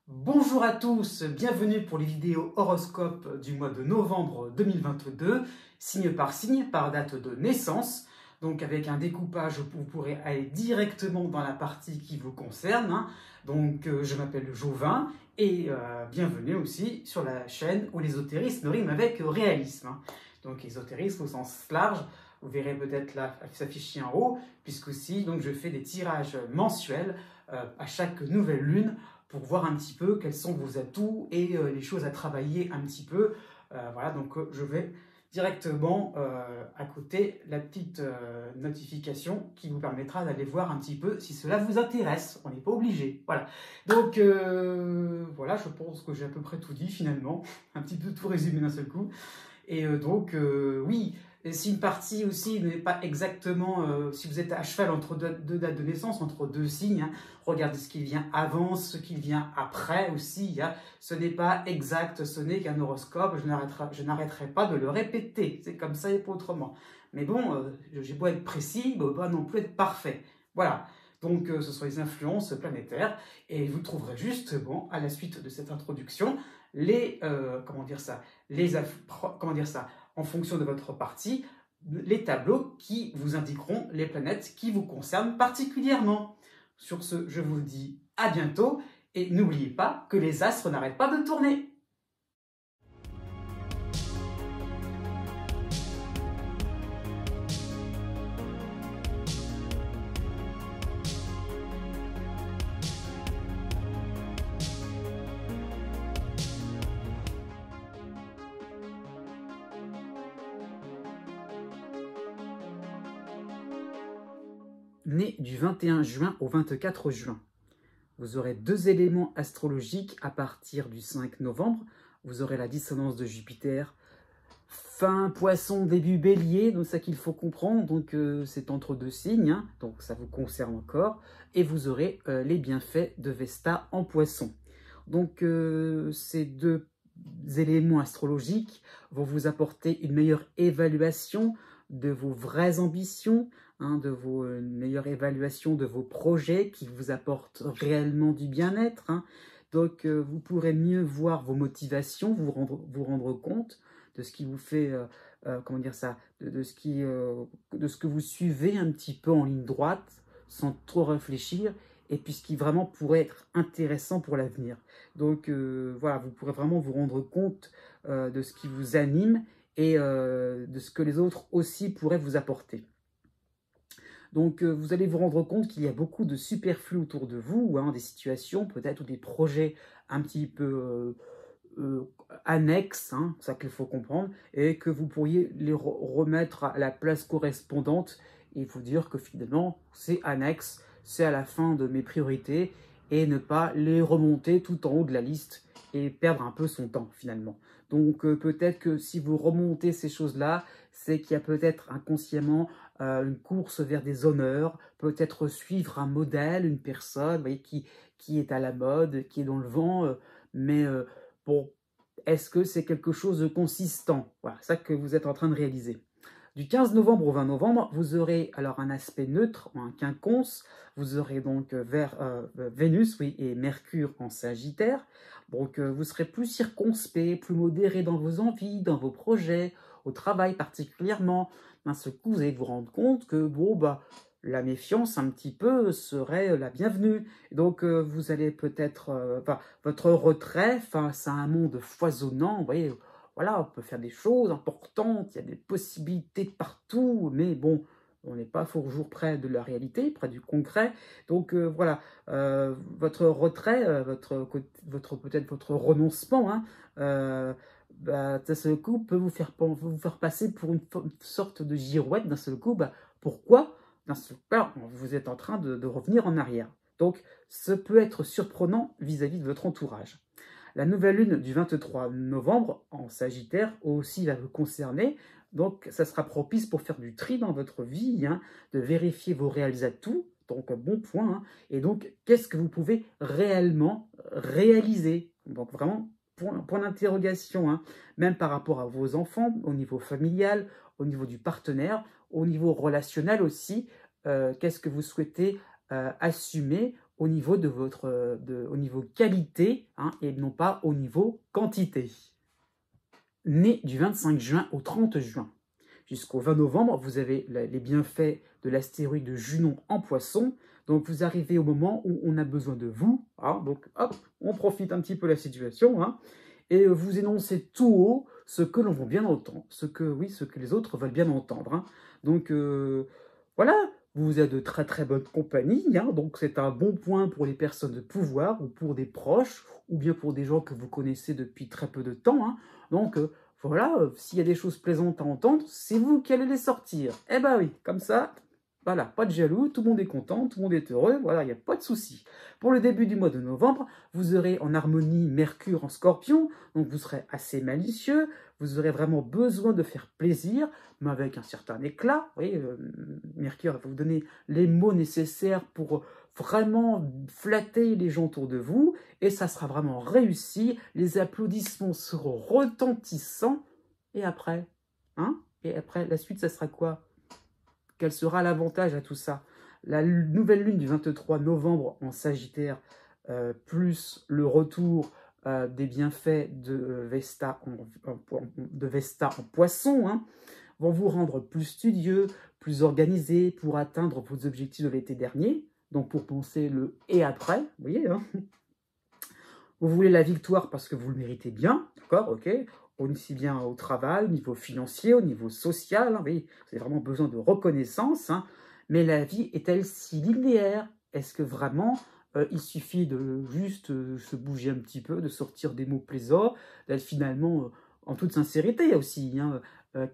Bonjour à tous, bienvenue pour les vidéos horoscope du mois de novembre 2022, signe par signe, par date de naissance. Donc avec un découpage, vous pourrez aller directement dans la partie qui vous concerne. Donc je m'appelle Jovin et bienvenue aussi sur la chaîne où l'ésotérisme rime avec réalisme. Donc ésotérisme au sens large, vous verrez peut-être là s'afficher en haut, puisque aussi donc, je fais des tirages mensuels à chaque nouvelle lune pour voir un petit peu quels sont vos atouts et les choses à travailler un petit peu. Voilà, donc je vais directement à côté la petite notification qui vous permettra d'aller voir un petit peu si cela vous intéresse. On n'est pas obligé. Voilà. Donc voilà, je pense que j'ai à peu près tout dit finalement. Un petit peu tout résumé d'un seul coup. Et donc oui, si une partie aussi n'est pas exactement, si vous êtes à cheval entre deux dates de naissance, entre deux signes, regardez ce qui vient avant, ce qui vient après aussi. Ce n'est pas exact, ce n'est qu'un horoscope, je n'arrêterai pas de le répéter. C'est comme ça et pas autrement. Mais bon, j'ai beau être précis, mais pas non plus être parfait. Voilà. Donc ce sont les influences planétaires. Et vous trouverez justement, à la suite de cette introduction, en fonction de votre partie, les tableaux qui vous indiqueront les planètes qui vous concernent particulièrement. Sur ce, je vous dis à bientôt et n'oubliez pas que les astres n'arrêtent pas de tourner. Né du 21 juin au 24 juin. Vous aurez deux éléments astrologiques à partir du 5 novembre. Vous aurez la dissonance de Jupiter, fin Poisson, début Bélier, donc ça qu'il faut comprendre. Donc c'est entre deux signes, donc ça vous concerne encore. Et vous aurez les bienfaits de Vesta en Poisson. Donc ces deux éléments astrologiques vont vous apporter une meilleure évaluation de vos vraies ambitions, une meilleure évaluation de vos projets qui vous apportent réellement du bien-être. Donc vous pourrez mieux voir vos motivations, vous rendre compte de ce qui vous fait, de ce que vous suivez un petit peu en ligne droite, sans trop réfléchir, et puis ce qui vraiment pourrait être intéressant pour l'avenir. Donc voilà, vous pourrez vraiment vous rendre compte de ce qui vous anime et de ce que les autres aussi pourraient vous apporter. Donc vous allez vous rendre compte qu'il y a beaucoup de superflu autour de vous, des situations peut-être ou des projets un petit peu annexes, c'est ça qu'il faut comprendre, et que vous pourriez les remettre à la place correspondante et vous dire que finalement c'est annexe, c'est à la fin de mes priorités, et ne pas les remonter tout en haut de la liste et perdre un peu son temps finalement. Donc peut-être que si vous remontez ces choses-là, c'est qu'il y a peut-être inconsciemment une course vers des honneurs, peut-être suivre un modèle, une personne, vous voyez, qui est à la mode, qui est dans le vent, mais bon, est-ce que c'est quelque chose de consistant? Voilà, ça que vous êtes en train de réaliser. Du 15 novembre au 20 novembre, vous aurez alors un aspect neutre, un quinconce. Vous aurez donc Vénus et Mercure en Sagittaire. Donc vous serez plus circonspect, plus modéré dans vos envies, dans vos projets, au travail particulièrement. D'un seul coup, vous allez vous rendre compte que la méfiance un petit peu serait la bienvenue. Donc vous allez peut-être, votre retrait face à un monde foisonnant, vous voyez, voilà, on peut faire des choses importantes, il y a des possibilités de partout, mais bon, on n'est pas fort jour près de la réalité, près du concret. Donc voilà, votre retrait, peut-être votre renoncement, d'un seul coup peut vous faire passer pour une sorte de girouette. D'un seul coup, pourquoi d'un seul coup, vous êtes en train de revenir en arrière. Donc, ce peut être surprenant vis-à-vis de votre entourage. La nouvelle lune du 23 novembre en Sagittaire aussi va vous concerner. Donc, ça sera propice pour faire du tri dans votre vie, de vérifier vos réels atouts. Donc, bon point. Et donc, qu'est-ce que vous pouvez réellement réaliser? Donc, vraiment, point d'interrogation. Même par rapport à vos enfants, au niveau familial, au niveau du partenaire, au niveau relationnel aussi. Qu'est-ce que vous souhaitez assumer au niveau de votre au niveau qualité, hein, et non pas au niveau quantité. Né du 25 juin au 30 juin. Jusqu'au 20 novembre, vous avez les bienfaits de l'astéroïde Junon en Poisson. Donc, vous arrivez au moment où on a besoin de vous. Hein, donc, hop, on profite un petit peu de la situation. Hein, et vous énoncez tout haut ce que l'on veut bien entendre. Ce que les autres veulent bien entendre. Hein. Donc, voilà, vous êtes de très très bonne compagnie. Hein, donc, c'est un bon point pour les personnes de pouvoir ou pour des proches ou bien pour des gens que vous connaissez depuis très peu de temps. Hein. Donc, voilà, s'il y a des choses plaisantes à entendre, c'est vous qui allez les sortir. Eh ben oui, comme ça, voilà, pas de jaloux, tout le monde est content, tout le monde est heureux, voilà, il n'y a pas de souci. Pour le début du mois de novembre, vous aurez en harmonie Mercure en Scorpion, donc vous serez assez malicieux, vous aurez vraiment besoin de faire plaisir, mais avec un certain éclat. Vous voyez, Mercure va vous donner les mots nécessaires pour vraiment flatter les gens autour de vous, et ça sera vraiment réussi, les applaudissements seront retentissants, et après, la suite, ça sera quoi? Quel sera l'avantage à tout ça? La nouvelle lune du 23 novembre en Sagittaire, plus le retour des bienfaits de Vesta en Poisson, hein, vont vous rendre plus studieux, plus organisé pour atteindre vos objectifs de l'été dernier. Donc pour penser le « et après », vous voyez, hein. Vous voulez la victoire parce que vous le méritez bien, d'accord, ok, aussi bien au travail, au niveau financier, au niveau social, hein, vous voyez, vous avez vraiment besoin de reconnaissance, hein, mais la vie est-elle si linéaire? Est-ce que vraiment il suffit de juste se bouger un petit peu, de sortir des mots plaisants, d'être finalement en toute sincérité aussi, hein,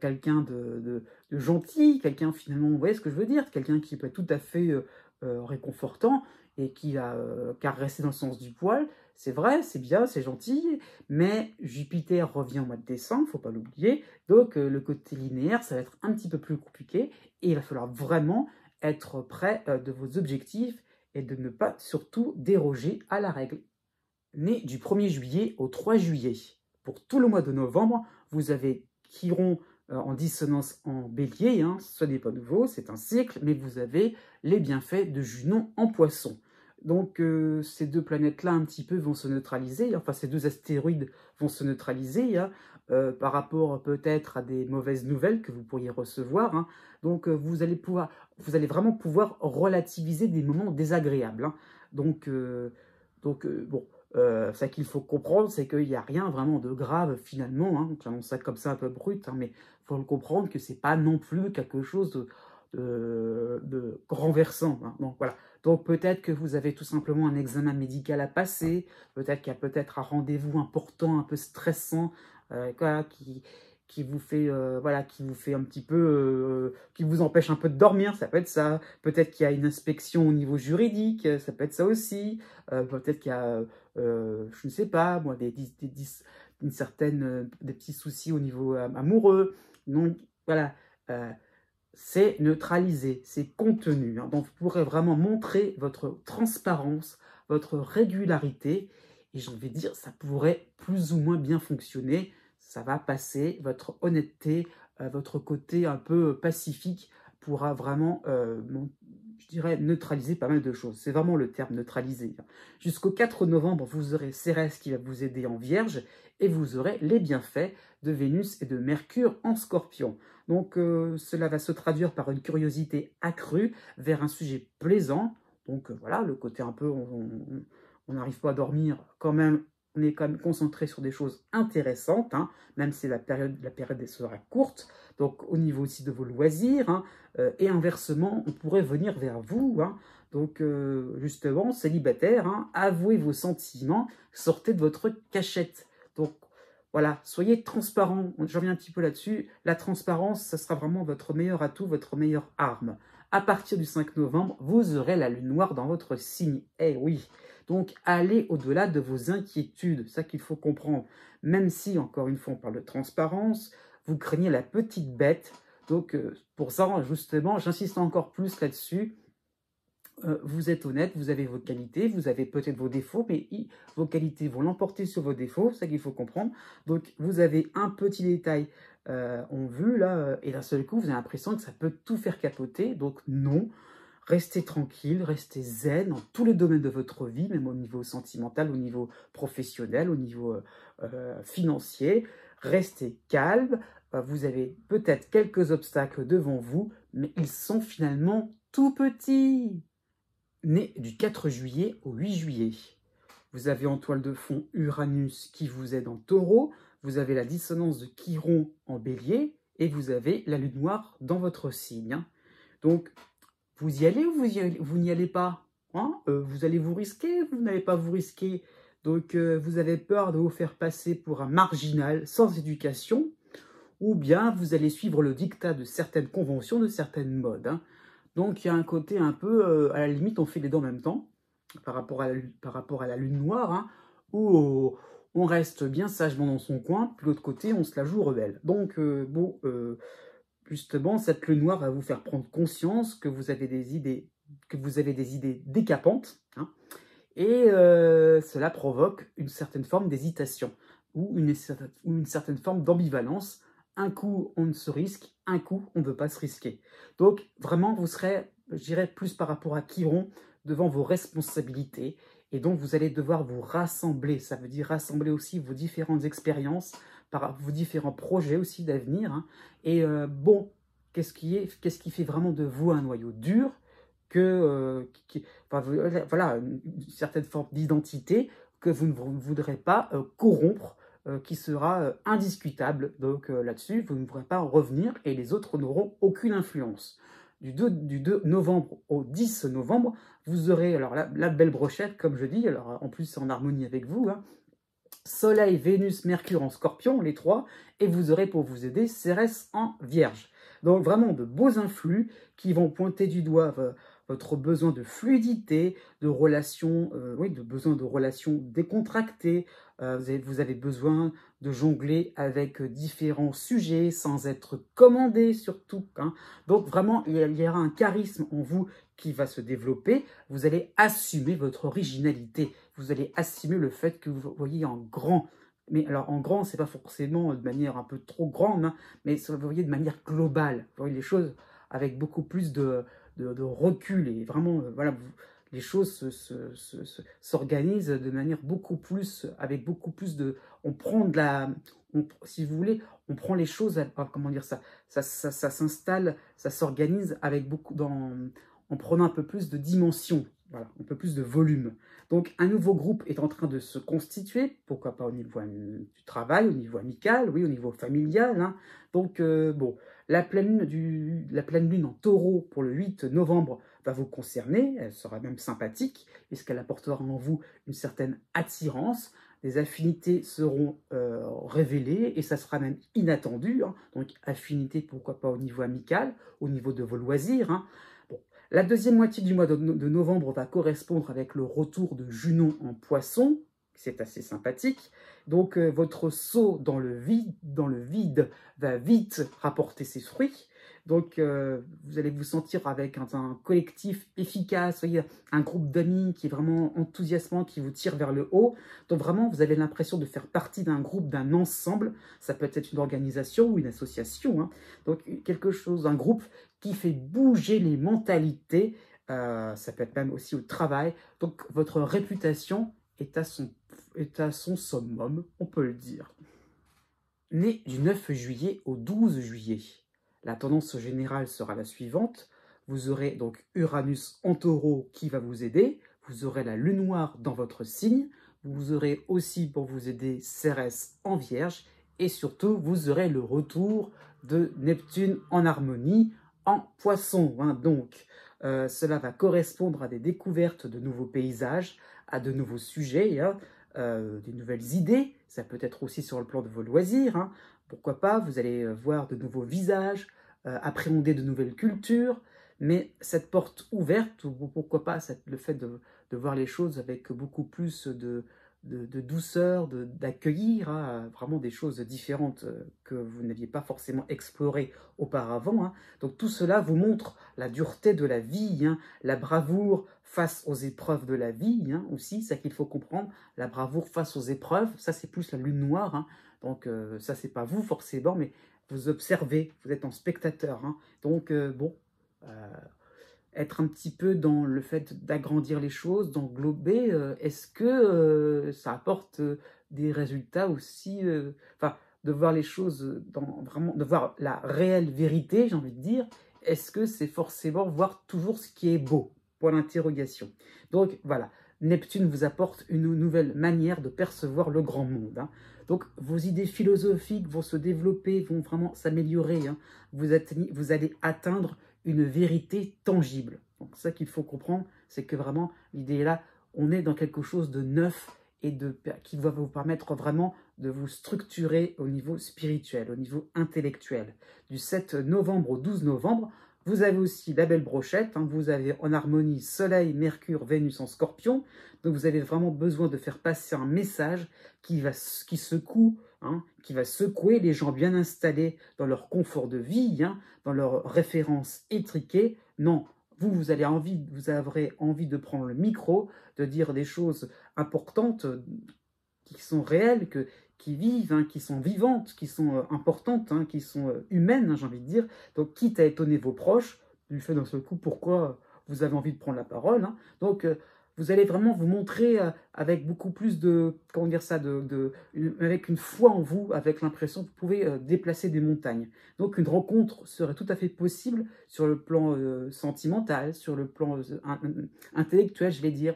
quelqu'un de gentil, quelqu'un finalement, vous voyez ce que je veux dire, quelqu'un qui peut être tout à fait réconfortant et qui va caresser dans le sens du poil. C'est vrai, c'est bien, c'est gentil, mais Jupiter revient au mois de décembre, il ne faut pas l'oublier, donc le côté linéaire, ça va être un petit peu plus compliqué, et il va falloir vraiment être près de vos objectifs et de ne pas surtout déroger à la règle. Né du 1er juillet au 3 juillet, pour tout le mois de novembre, vous avez Chiron en dissonance en bélier, hein, ce n'est pas nouveau, c'est un cycle, mais vous avez les bienfaits de Junon en poisson. Donc ces deux planètes-là un petit peu vont se neutraliser, enfin ces deux astéroïdes vont se neutraliser, hein, par rapport peut-être à des mauvaises nouvelles que vous pourriez recevoir. Hein. Donc vous allez vraiment pouvoir relativiser des moments désagréables. Hein. Donc bon, ça qu'il faut comprendre, c'est qu'il n'y a rien vraiment de grave finalement. Hein. J'annonce ça comme ça un peu brut, hein, mais il faut le comprendre que c'est pas non plus quelque chose de renversant. Hein. Donc voilà. Donc peut-être que vous avez tout simplement un examen médical à passer, peut-être qu'il y a peut-être un rendez-vous important, un peu stressant, voilà, qui vous fait un petit peu, qui vous empêche un peu de dormir, ça peut être ça. Peut-être qu'il y a une inspection au niveau juridique, ça peut être ça aussi. Peut-être qu'il y a, je ne sais pas, moi, des petits soucis au niveau amoureux. Donc voilà. C'est neutralisé, c'est contenu. Hein. Donc, vous pourrez vraiment montrer votre transparence, votre régularité. Et j'ai envie de dire, ça pourrait plus ou moins bien fonctionner. Ça va passer. Votre honnêteté, votre côté un peu pacifique pourra vraiment, je dirais, neutraliser pas mal de choses. C'est vraiment le terme neutraliser. Jusqu'au 4 novembre, vous aurez Cérès qui va vous aider en Vierge et vous aurez les bienfaits de Vénus et de Mercure en Scorpion. Donc cela va se traduire par une curiosité accrue vers un sujet plaisant. Donc voilà, le côté un peu, on n'arrive pas à dormir, quand même, on est quand même concentré sur des choses intéressantes, hein, même si la période sera courte. Donc au niveau aussi de vos loisirs, hein, et inversement, on pourrait venir vers vous. Hein. Donc justement, célibataire, hein, avouez vos sentiments, sortez de votre cachette. Donc voilà, soyez transparent. Je reviens un petit peu là-dessus. La transparence, ça sera vraiment votre meilleur atout, votre meilleure arme. À partir du 5 novembre, vous aurez la lune noire dans votre signe. Eh oui. Donc, allez au-delà de vos inquiétudes. C'est ça qu'il faut comprendre. Même si, encore une fois, on parle de transparence, vous craignez la petite bête. Donc, pour ça, justement, j'insiste encore plus là-dessus. Vous êtes honnête, vous avez vos qualités, vous avez peut-être vos défauts, mais vos qualités vont l'emporter sur vos défauts, c'est ça qu'il faut comprendre. Donc, vous avez un petit détail en vue, là, et d'un seul coup, vous avez l'impression que ça peut tout faire capoter. Donc, non, Restez tranquille, restez zen dans tous les domaines de votre vie, même au niveau sentimental, au niveau professionnel, au niveau financier. Restez calme. Vous avez peut-être quelques obstacles devant vous, mais ils sont finalement tout petits. Né du 4 juillet au 8 juillet. Vous avez en toile de fond Uranus qui vous aide en taureau, vous avez la dissonance de Chiron en bélier, et vous avez la lune noire dans votre signe. Donc, vous y allez ou vous n'y allez pas, hein? Vous allez vous risquer, vous n'allez pas vous risquer. Donc, vous avez peur de vous faire passer pour un marginal sans éducation, ou bien vous allez suivre le dictat de certaines conventions, de certaines modes, hein. Donc, il y a un côté un peu, à la limite, on fait les deux en même temps, par rapport à la lune noire, hein, où on reste bien sagement dans son coin, puis de l'autre côté, on se la joue rebelle. Donc, justement, cette lune noire va vous faire prendre conscience que vous avez des idées, décapantes, hein, et cela provoque une certaine forme d'hésitation ou une certaine forme d'ambivalence. Un coup, on se risque, un coup, on ne veut pas se risquer. Donc, vraiment, vous serez, je dirais, plus par rapport à Chiron, devant vos responsabilités, et donc vous allez devoir vous rassembler. Ça veut dire rassembler aussi vos différentes expériences, vos différents projets aussi d'avenir, hein. Et bon, qu'est-ce qui fait vraiment de vous un noyau dur, enfin, voilà, une certaine forme d'identité que vous ne voudrez pas corrompre, qui sera indiscutable. Donc là-dessus, vous ne pourrez pas en revenir et les autres n'auront aucune influence. Du 2 novembre au 10 novembre, vous aurez alors la belle brochette, comme je dis, alors en plus c'est en harmonie avec vous, hein. Soleil, Vénus, Mercure en Scorpion, les trois, et vous aurez pour vous aider Cérès en Vierge. Donc vraiment de beaux influx qui vont pointer du doigt votre besoin de fluidité, de relations, oui, de besoin de relations décontractées. Vous avez besoin de jongler avec différents sujets sans être commandé surtout, hein. Donc vraiment, il y aura un charisme en vous qui va se développer. Vous allez assumer votre originalité. Vous allez assumer le fait que vous voyez en grand. Mais alors en grand, c'est pas forcément de manière un peu trop grande, hein, mais vous voyez de manière globale. Vous voyez les choses avec beaucoup plus de recul et vraiment, voilà, les choses s'organisent de manière beaucoup plus, avec beaucoup plus de... On prend de la... si vous voulez, on prend les choses, comment dire ça, ça s'installe, ça s'organise avec beaucoup en prenant un peu plus de dimension, voilà, un peu plus de volume. Donc, un nouveau groupe est en train de se constituer, pourquoi pas au niveau du travail, au niveau amical, oui, au niveau familial, hein. Donc, bon, la pleine lune en taureau pour le 8 novembre va vous concerner, elle sera même sympathique, puisqu'elle apportera en vous une certaine attirance, les affinités seront révélées, et ça sera même inattendu, hein. Donc, affinités, pourquoi pas au niveau amical, au niveau de vos loisirs, hein. La deuxième moitié du mois de novembre va correspondre avec le retour de Junon en Poisson. C'est assez sympathique. Donc, votre saut dans le vide va vite rapporter ses fruits. Donc, vous allez vous sentir avec un collectif efficace, voyez, un groupe d'amis qui est vraiment enthousiasmant, qui vous tire vers le haut. Donc, vraiment, vous avez l'impression de faire partie d'un groupe, d'un ensemble. Ça peut être une organisation ou une association, hein. Donc, quelque chose, un groupe qui fait bouger les mentalités. Ça peut être même aussi au travail. Donc, votre réputation est à son summum, on peut le dire. Né du 9 juillet au 12 juillet, la tendance générale sera la suivante. Vous aurez donc Uranus en taureau qui va vous aider. Vous aurez la lune noire dans votre signe. Vous aurez aussi pour vous aider Cérès en vierge. Et surtout, vous aurez le retour de Neptune en harmonie en poisson, hein. Donc, cela va correspondre à des découvertes de nouveaux paysages, à de nouveaux sujets, hein, des nouvelles idées. Ça peut être aussi sur le plan de vos loisirs, hein. Pourquoi pas, vous allez voir de nouveaux visages, appréhender de nouvelles cultures, mais cette porte ouverte, ou pourquoi pas le fait de voir les choses avec beaucoup plus de douceur, d'accueillir, hein, vraiment des choses différentes que vous n'aviez pas forcément explorées auparavant, hein. Donc tout cela vous montre la dureté de la vie, hein, la bravoure face aux épreuves de la vie, hein, aussi, ça qu'il faut comprendre, la bravoure face aux épreuves, ça c'est plus la lune noire, hein. Donc ça c'est pas vous forcément, mais vous observez, vous êtes en spectateur, hein. Donc bon, être un petit peu dans le fait d'agrandir les choses, d'englober. Est-ce que ça apporte des résultats aussi, enfin, de voir les choses dans vraiment, de voir la réelle vérité, j'ai envie de dire. Est-ce que c'est forcément voir toujours ce qui est beau? Point d'interrogation. Donc voilà, Neptune vous apporte une nouvelle manière de percevoir le grand monde, hein. Donc vos idées philosophiques vont se développer, vont vraiment s'améliorer, hein. Vous allez atteindre une vérité tangible. Donc ça qu'il faut comprendre, c'est que vraiment l'idée est là, on est dans quelque chose de neuf et qui va vous permettre vraiment de vous structurer au niveau spirituel, au niveau intellectuel. Du 7 novembre au 12 novembre, vous avez aussi la belle brochette, hein, vous avez en harmonie Soleil, Mercure, Vénus en Scorpion, donc vous avez vraiment besoin de faire passer un message qui secoue, hein, qui va secouer les gens bien installés dans leur confort de vie, hein, dans leurs références étriquées. Non, vous aurez envie de prendre le micro, de dire des choses importantes qui sont réelles, qui vivent, hein, qui sont vivantes, qui sont importantes, hein, qui sont humaines, hein, j'ai envie de dire. Donc, quitte à étonner vos proches, du fait d'un seul coup pourquoi vous avez envie de prendre la parole, hein. Donc, vous allez vraiment vous montrer avec beaucoup plus de, comment dire ça, avec une foi en vous, avec l'impression que vous pouvez déplacer des montagnes. Donc, une rencontre serait tout à fait possible sur le plan sentimental, sur le plan intellectuel, je vais dire,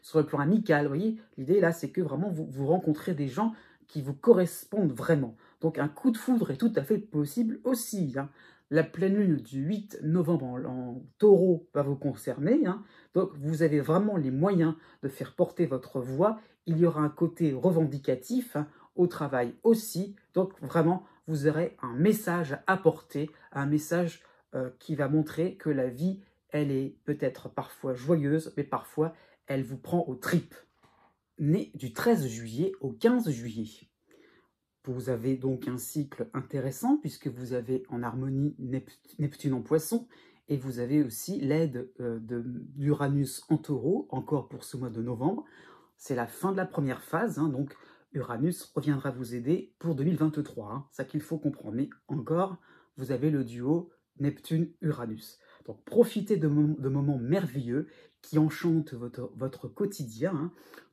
sur le plan amical. Vous voyez, l'idée là, c'est que vraiment vous rencontrez des gens qui vous correspondent vraiment. Donc un coup de foudre est tout à fait possible aussi, hein. La pleine lune du 8 novembre en taureau va vous concerner, hein. Donc vous avez vraiment les moyens de faire porter votre voix. Il y aura un côté revendicatif, hein, au travail aussi. Donc vraiment, vous aurez un message à apporter, un message qui va montrer que la vie, elle est peut-être parfois joyeuse, mais parfois elle vous prend aux tripes. Né du 13 juillet au 15 juillet. Vous avez donc un cycle intéressant puisque vous avez en harmonie Neptune en poisson et vous avez aussi l'aide d'Uranus en taureau, encore pour ce mois de novembre. C'est la fin de la première phase, hein, donc Uranus reviendra vous aider pour 2023, hein, ça qu'il faut comprendre. Mais encore, vous avez le duo Neptune-Uranus. Donc profitez de moments merveilleux qui enchantent votre quotidien, hein.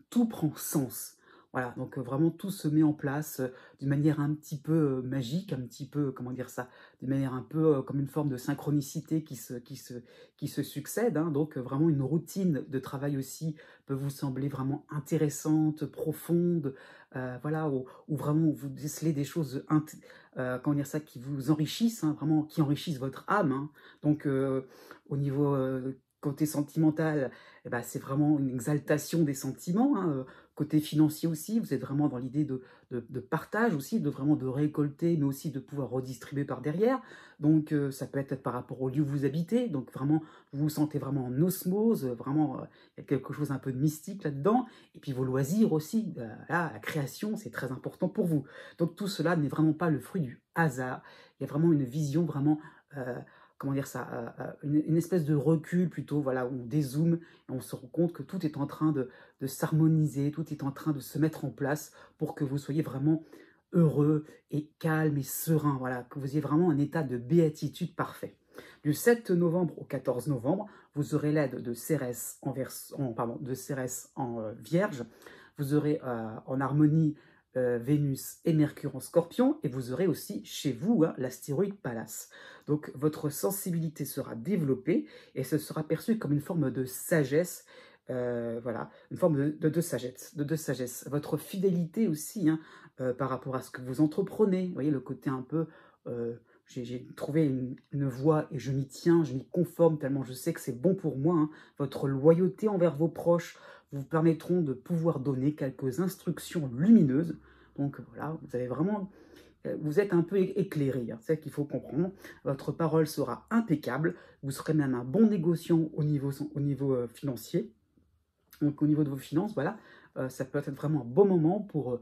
Tout prend sens. Voilà, donc vraiment tout se met en place d'une manière un petit peu magique, un petit peu, comment dire ça, d'une manière un peu comme une forme de synchronicité qui se succède, hein. Donc vraiment une routine de travail aussi peut vous sembler vraiment intéressante, profonde, voilà, où vraiment vous décelez des choses, comment dire ça, qui vous enrichissent, hein, vraiment, qui enrichissent votre âme, hein. Donc au niveau côté sentimental, eh ben, c'est vraiment une exaltation des sentiments, hein. Côté financier aussi, vous êtes vraiment dans l'idée de partage aussi, vraiment de récolter, mais aussi de pouvoir redistribuer par derrière. Donc ça peut être par rapport au lieu où vous habitez, donc vraiment, vous vous sentez vraiment en osmose, vraiment, il y a quelque chose un peu de mystique là-dedans. Et puis vos loisirs aussi, là, la création, c'est très important pour vous. Donc tout cela n'est vraiment pas le fruit du hasard. Il y a vraiment une vision vraiment... comment dire ça, une espèce de recul plutôt, voilà, où on dézoome et on se rend compte que tout est en train de s'harmoniser, tout est en train de se mettre en place pour que vous soyez vraiment heureux et calme et serein, voilà, que vous ayez vraiment un état de béatitude parfait. Du 7 novembre au 14 novembre, vous aurez l'aide de Cérès en Vierge, vous aurez en harmonie Vénus et Mercure en Scorpion, et vous aurez aussi chez vous, hein, l'astéroïde Pallas. Donc votre sensibilité sera développée et ce sera perçu comme une forme de sagesse, voilà, une forme de sagesse. Votre fidélité aussi, hein, par rapport à ce que vous entreprenez, vous voyez le côté un peu... j'ai trouvé une voie et je m'y tiens, je m'y conforme tellement je sais que c'est bon pour moi, hein. Votre loyauté envers vos proches vous permettront de pouvoir donner quelques instructions lumineuses. Donc voilà, vous avez vraiment... Vous êtes un peu éclairé, hein, c'est ça qu'il faut comprendre. Votre parole sera impeccable, vous serez même un bon négociant au niveau financier. Donc au niveau de vos finances, voilà, ça peut être vraiment un bon moment pour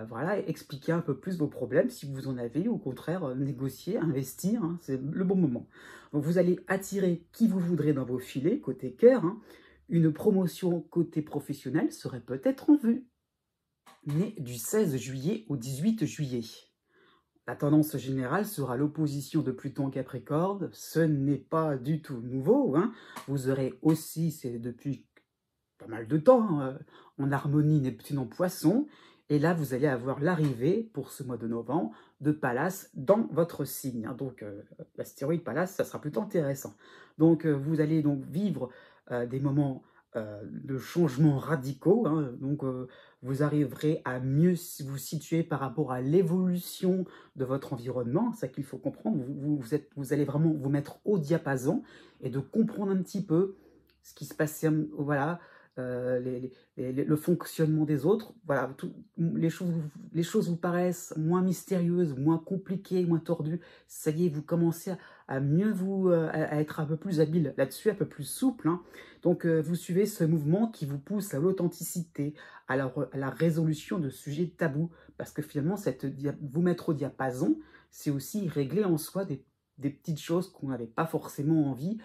voilà, expliquer un peu plus vos problèmes si vous en avez, ou au contraire négocier, investir, hein, c'est le bon moment. Donc vous allez attirer qui vous voudrez dans vos filets, côté cœur, hein. Une promotion côté professionnel serait peut-être en vue. Né du 16 juillet au 18 juillet. La tendance générale sera l'opposition de Pluton en Capricorne. Ce n'est pas du tout nouveau, hein. Vous aurez aussi, c'est depuis pas mal de temps, hein, en harmonie Neptune en Poisson. Et là, vous allez avoir l'arrivée, pour ce mois de novembre, de Pallas dans votre signe, hein. Donc, l'astéroïde Pallas, ça sera plutôt intéressant. Donc, vous allez donc vivre des moments de changements radicaux, hein. Donc, vous arriverez à mieux vous situer par rapport à l'évolution de votre environnement. C'est ça qu'il faut comprendre. Vous allez vraiment vous mettre au diapason et de comprendre un petit peu ce qui se passe, voilà, le fonctionnement des autres. Voilà, les choses vous paraissent moins mystérieuses, moins compliquées, moins tordues. Ça y est, vous commencez à mieux à être un peu plus habile là-dessus, un peu plus souple, hein. Donc, vous suivez ce mouvement qui vous pousse à l'authenticité, à la résolution de sujets tabous, parce que finalement, vous mettre au diapason, c'est aussi régler en soi des petites choses qu'on n'avait pas forcément envie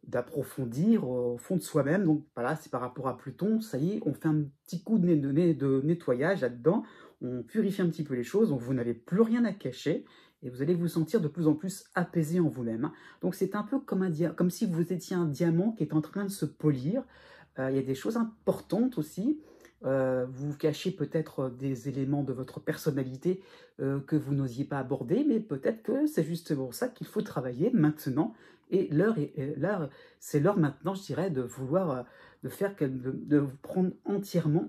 d'approfondir au fond de soi-même. Donc voilà, c'est par rapport à Pluton, ça y est, on fait un petit coup de nettoyage là-dedans, on purifie un petit peu les choses, donc vous n'avez plus rien à cacher, et vous allez vous sentir de plus en plus apaisé en vous-même. Donc c'est un peu comme si vous étiez un diamant qui est en train de se polir. Il y a des choses importantes aussi. Vous cachez peut-être des éléments de votre personnalité que vous n'osiez pas aborder, mais peut-être que c'est justement ça qu'il faut travailler maintenant. Et c'est l'heure maintenant, je dirais, de vouloir, de vous prendre entièrement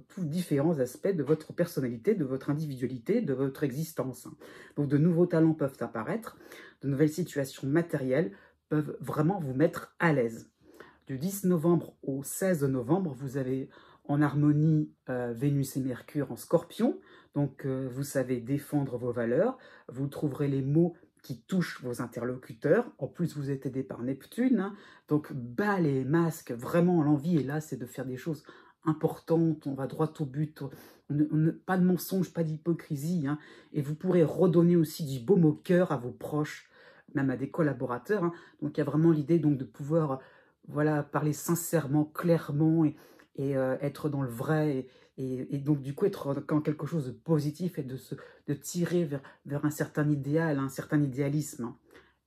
tous différents aspects de votre personnalité, de votre individualité, de votre existence. Donc de nouveaux talents peuvent apparaître, de nouvelles situations matérielles peuvent vraiment vous mettre à l'aise. Du 10 novembre au 16 novembre, vous avez en harmonie Vénus et Mercure en Scorpion. Donc, vous savez défendre vos valeurs. Vous trouverez les mots qui touchent vos interlocuteurs. En plus, vous êtes aidé par Neptune, hein. Donc, bas les masques. Vraiment, l'envie est là, c'est de faire des choses importantes. On va droit au but. Pas de mensonge, pas d'hypocrisie, hein. Et vous pourrez redonner aussi du baume au cœur à vos proches, même à des collaborateurs, hein. Donc, il y a vraiment l'idée donc de pouvoir voilà, parler sincèrement, clairement et être dans le vrai et donc du coup être dans quelque chose de positif et de tirer vers un certain idéal, un certain idéalisme, hein.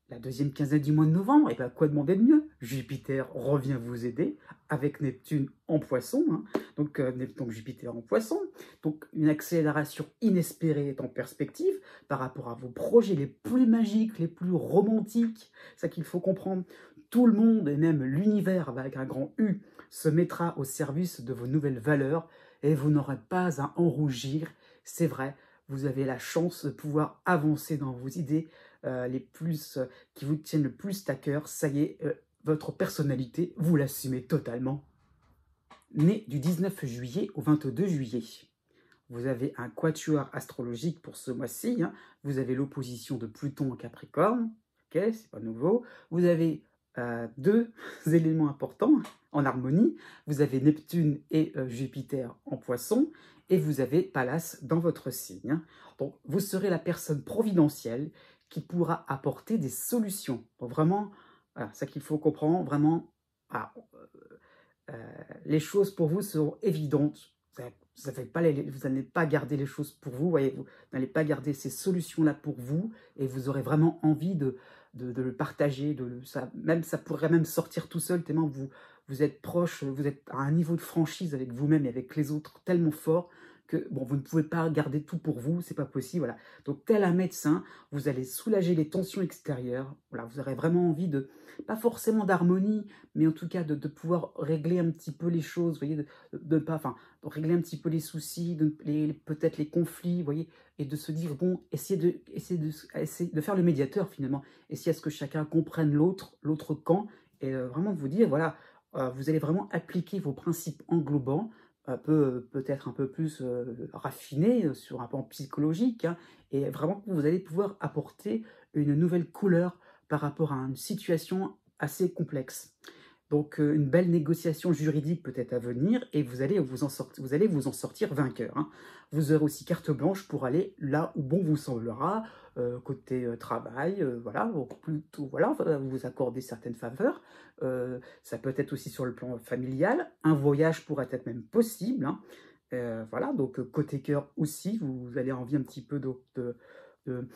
La deuxième quinzaine du mois de novembre, et bien quoi demander de mieux? Jupiter revient vous aider avec Neptune en Poisson, hein. Donc Jupiter en Poisson, donc une accélération inespérée est en perspective par rapport à vos projets les plus magiques, les plus romantiques. C'est ça qu'il faut comprendre. Tout le monde, et même l'univers avec un grand U, se mettra au service de vos nouvelles valeurs et vous n'aurez pas à en rougir. C'est vrai, vous avez la chance de pouvoir avancer dans vos idées qui vous tiennent le plus à cœur. Ça y est, votre personnalité, vous l'assumez totalement. Né du 19 juillet au 22 juillet. Vous avez un quatuor astrologique pour ce mois-ci, hein. Vous avez l'opposition de Pluton en Capricorne, ok, c'est pas nouveau. Vous avez deux éléments importants en harmonie. Vous avez Neptune et Jupiter en Poisson, et vous avez Pallas dans votre signe, hein. Donc, vous serez la personne providentielle qui pourra apporter des solutions. Donc, vraiment, voilà, ça qu'il faut comprendre, vraiment, voilà, les choses pour vous seront évidentes. Vous n'allez pas garder les choses pour vous, voyez, vous n'allez pas garder ces solutions-là pour vous, et vous aurez vraiment envie de le partager, ça pourrait même sortir tout seul, tellement vous êtes proche, vous êtes à un niveau de franchise avec vous-même et avec les autres tellement fort que bon, vous ne pouvez pas garder tout pour vous, c'est pas possible, voilà. Donc tel un médecin, vous allez soulager les tensions extérieures, voilà, vous aurez vraiment envie de, pas forcément d'harmonie, mais en tout cas de pouvoir régler un petit peu les choses, vous voyez, de régler un petit peu les soucis, peut-être les conflits, vous voyez, et de se dire, bon, essayer de faire le médiateur finalement, essayer à ce que chacun comprenne l'autre et vraiment de vous dire, voilà, vous allez vraiment appliquer vos principes englobants, peut-être un peu plus raffinés sur un plan psychologique, hein, et vraiment vous allez pouvoir apporter une nouvelle couleur par rapport à une situation assez complexe. Donc une belle négociation juridique peut être à venir et vous allez vous en sortir vainqueur, hein. Vous aurez aussi carte blanche pour aller là où bon vous semblera, côté travail, voilà, plutôt, voilà, vous accorder certaines faveurs. Ça peut être aussi sur le plan familial, un voyage pourrait être même possible, hein. Voilà, donc côté cœur aussi, vous allez envie un petit peu de-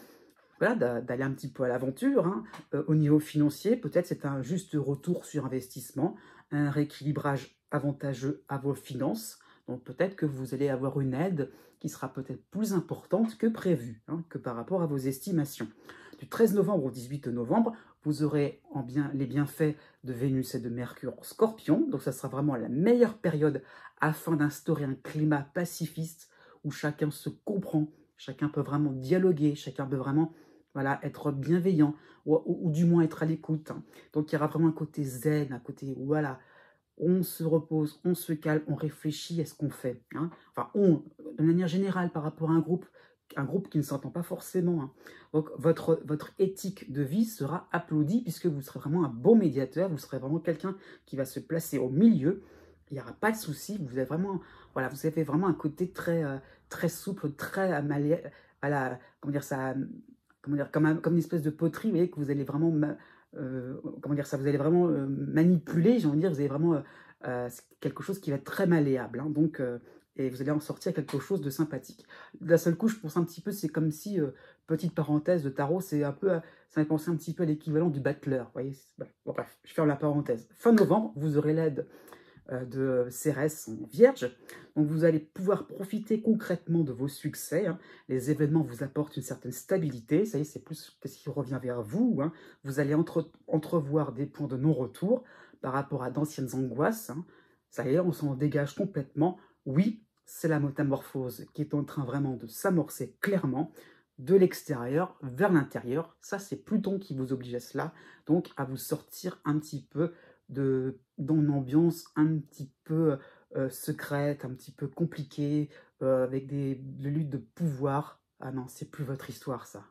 voilà, d'aller un petit peu à l'aventure, hein. Au niveau financier, peut-être c'est un juste retour sur investissement, un rééquilibrage avantageux à vos finances. Donc peut-être que vous allez avoir une aide qui sera peut-être plus importante que prévu, hein, que par rapport à vos estimations. Du 13 novembre au 18 novembre, vous aurez les bienfaits de Vénus et de Mercure en Scorpion. Donc ça sera vraiment la meilleure période afin d'instaurer un climat pacifiste où chacun se comprend, chacun peut vraiment dialoguer, chacun peut vraiment, voilà, être bienveillant, ou du moins être à l'écoute, hein. Donc il y aura vraiment un côté zen, un côté, voilà, on se repose, on se calme, on réfléchit à ce qu'on fait, hein. Enfin, de manière générale, par rapport à un groupe qui ne s'entend pas forcément, hein. Donc votre éthique de vie sera applaudie puisque vous serez vraiment un bon médiateur, vous serez vraiment quelqu'un qui va se placer au milieu. Il n'y aura pas de souci, vous avez vraiment, voilà, vous avez vraiment un côté très souple, très à la, comment dire ça, comment dire, comme une espèce de poterie, vous voyez, que vous allez vraiment, comment dire ça, vous allez vraiment manipuler, j'ai envie de dire, vous avez vraiment c'est quelque chose qui va être très malléable, hein. Donc, et vous allez en sortir quelque chose de sympathique. D'un seul coup, je pense un petit peu, c'est comme si, petite parenthèse de tarot, c'est un peu, ça m'a pensé un petit peu à l'équivalent du battleur, vous voyez. Bon, bref, je ferme la parenthèse. Fin novembre, vous aurez l'aide de Cérès en Vierge. Donc vous allez pouvoir profiter concrètement de vos succès, hein. Les événements vous apportent une certaine stabilité. Ça y est, c'est plus ce qui revient vers vous, hein. Vous allez entrevoir des points de non-retour par rapport à d'anciennes angoisses, hein. Ça y est, on s'en dégage complètement. Oui, c'est la métamorphose qui est en train vraiment de s'amorcer clairement de l'extérieur vers l'intérieur. Ça, c'est Pluton qui vous oblige à cela, donc à vous sortir un petit peu dans une ambiance un petit peu secrète, un petit peu compliquée, avec des luttes de pouvoir. Ah non, c'est plus votre histoire, ça.